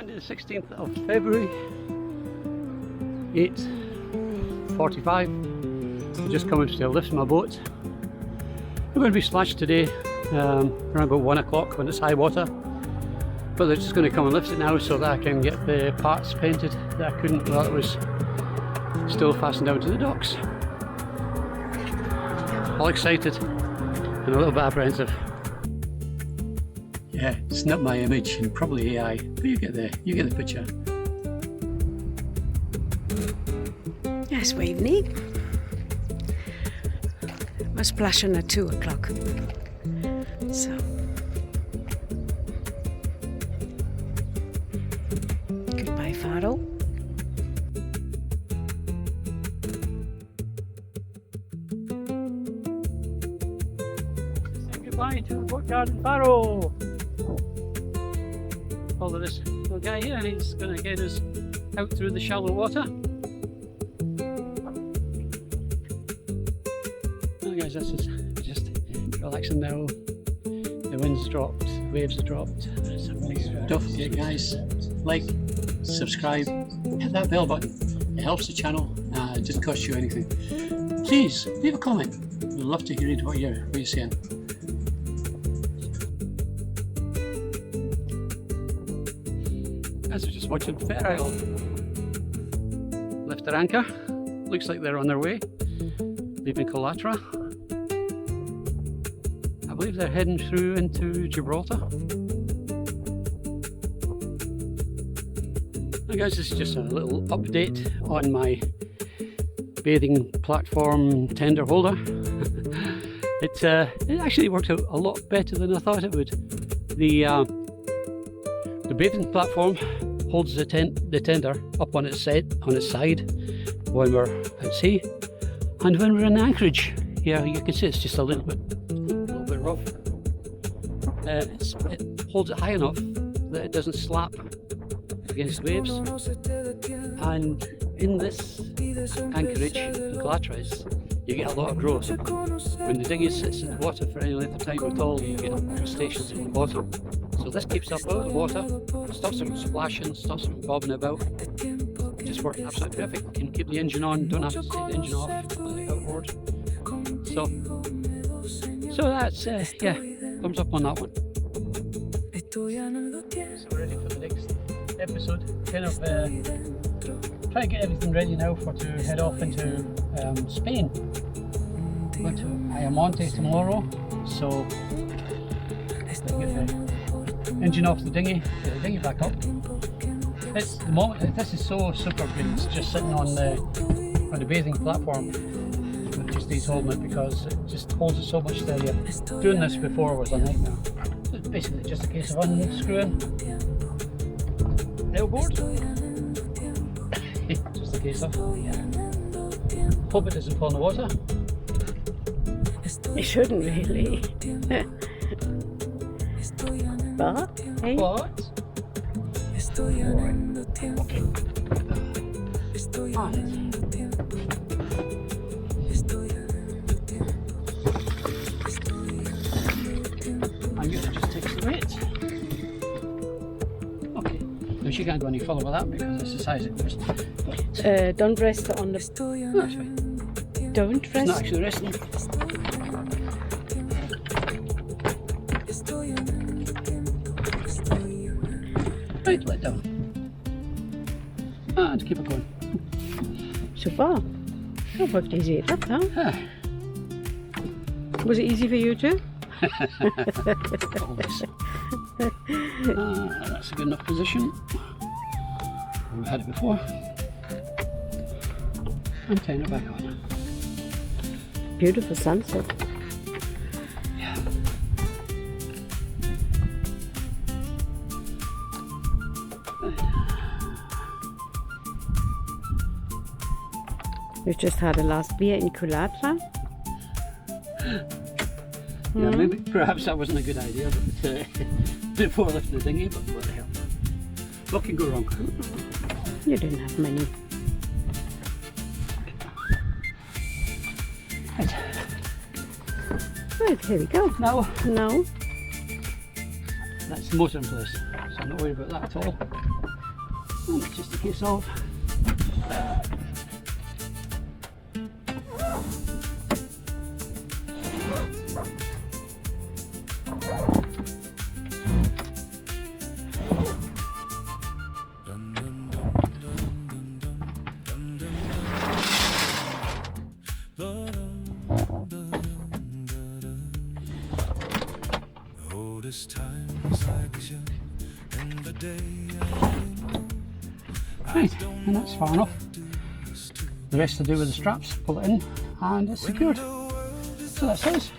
Monday the 16th of February, 8:45. Just coming to lift my boat. We're going to be splashed today around about 1 o'clock when it's high water, but they're just going to come and lift it now so that I can get the parts painted that I couldn't while it was still fastened down to the docks. All excited and a little bit apprehensive. Yeah, it's not my image and probably AI, but you get the picture. Yes, we evening. We're splashing at 2 o'clock. So goodbye, Faro. Say goodbye to the boatyard in Faro. Follow this little guy here, and he's going to get us out through the shallow water. Oh guys, this is just relaxing now. The wind's dropped, the waves have dropped. Don't forget guys, like, subscribe, hit that bell button. It helps the channel, it doesn't cost you anything. Please, leave a comment. We'd love to hear what you're saying. Guys, we're just watching Faro Island. Left their anchor. Looks like they're on their way, leaving Culatra. I believe they're heading through into Gibraltar. Now guys, this is just a little update on my bathing platform tender holder. It actually worked out a lot better than I thought it would. The bathing platform holds the tender up on its side when we're at sea, and when we're in Anchorage, here you can see it's just a little bit rough. It holds it high enough that it doesn't slap against waves, and in this anchorage in Culatra you get a lot of growth. When the dinghy sits in the water for any length of time at all, you get crustaceans in the bottom. So this keeps up out of the water, stops it from splashing, stops it from bobbing about. Just works absolutely perfect. You can keep the engine on, don't have to take the engine off, outboard. So that's, yeah, thumbs up on that one. So we're ready for the next episode. Kind of try to get everything ready now to head off into Spain. Going to Ayamonte tomorrow, so get the engine off the dinghy, get the dinghy back up. It's the moment. This is so super good. It's just sitting on the bathing platform. It just needs holding it because it just holds it so much steadier. Doing this before was a nightmare. It's basically just a case of unscrewing the outboard. Just a case of hope it doesn't fall in the water. It shouldn't really. But hey. What? Okay. I'm going to just take some weight. Okay. No, she can't go any further with that because that's the size it goes. Don't rest on the. That's fine. Don't rest. It's not actually resting. Right, let down. And keep it going. Super. Dat wordt easy, dat nou? Was it easy for you too? Always. That's a good enough position. We've had it before. And turn it back on. Beautiful sunset. Yeah. We've just had a last beer in Culatra. Yeah, maybe perhaps that wasn't a good idea, but before lifting the dinghy, but what the hell. What can go wrong? You didn't have many. Right, here we go. Now, No. that's the motor in place, so I'm not worried about that at all. And it's just a case of right, and that's far enough. The rest to do with the straps, pull it in and it's secured. So that's us.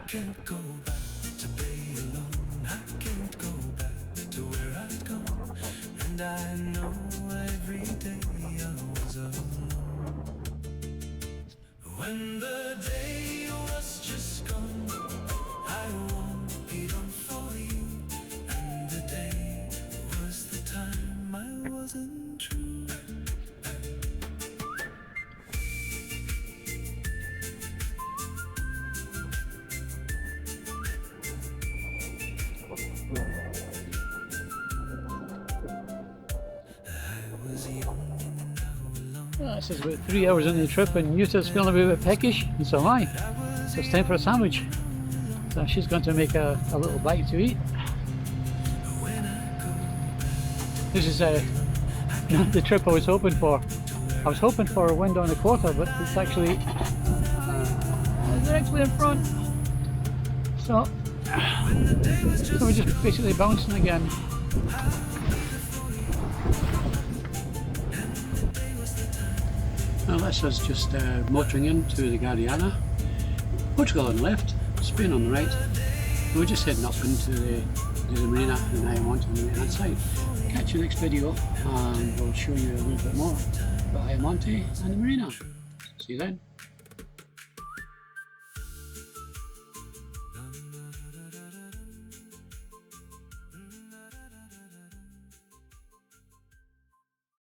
Can't go back to be alone. I can't go back to where I'd come. And I know every day I was alone. When the day was just gone, I won't on for you. And the day was the time I wasn't true. This is about 3 hours into the trip and Yuta's feeling a bit peckish, and so am I. So it's time for a sandwich. So she's going to make a little bite to eat. This is not the trip I was hoping for. I was hoping for a wind on the quarter, but it's actually directly in front. So we're just basically bouncing again. Now this is just motoring into the Guadiana, Portugal on the left, Spain on the right. We're just heading up into the marina in Ayamonte on the right hand side. Catch you next video and we'll show you a little bit more about Ayamonte and the marina. See you then.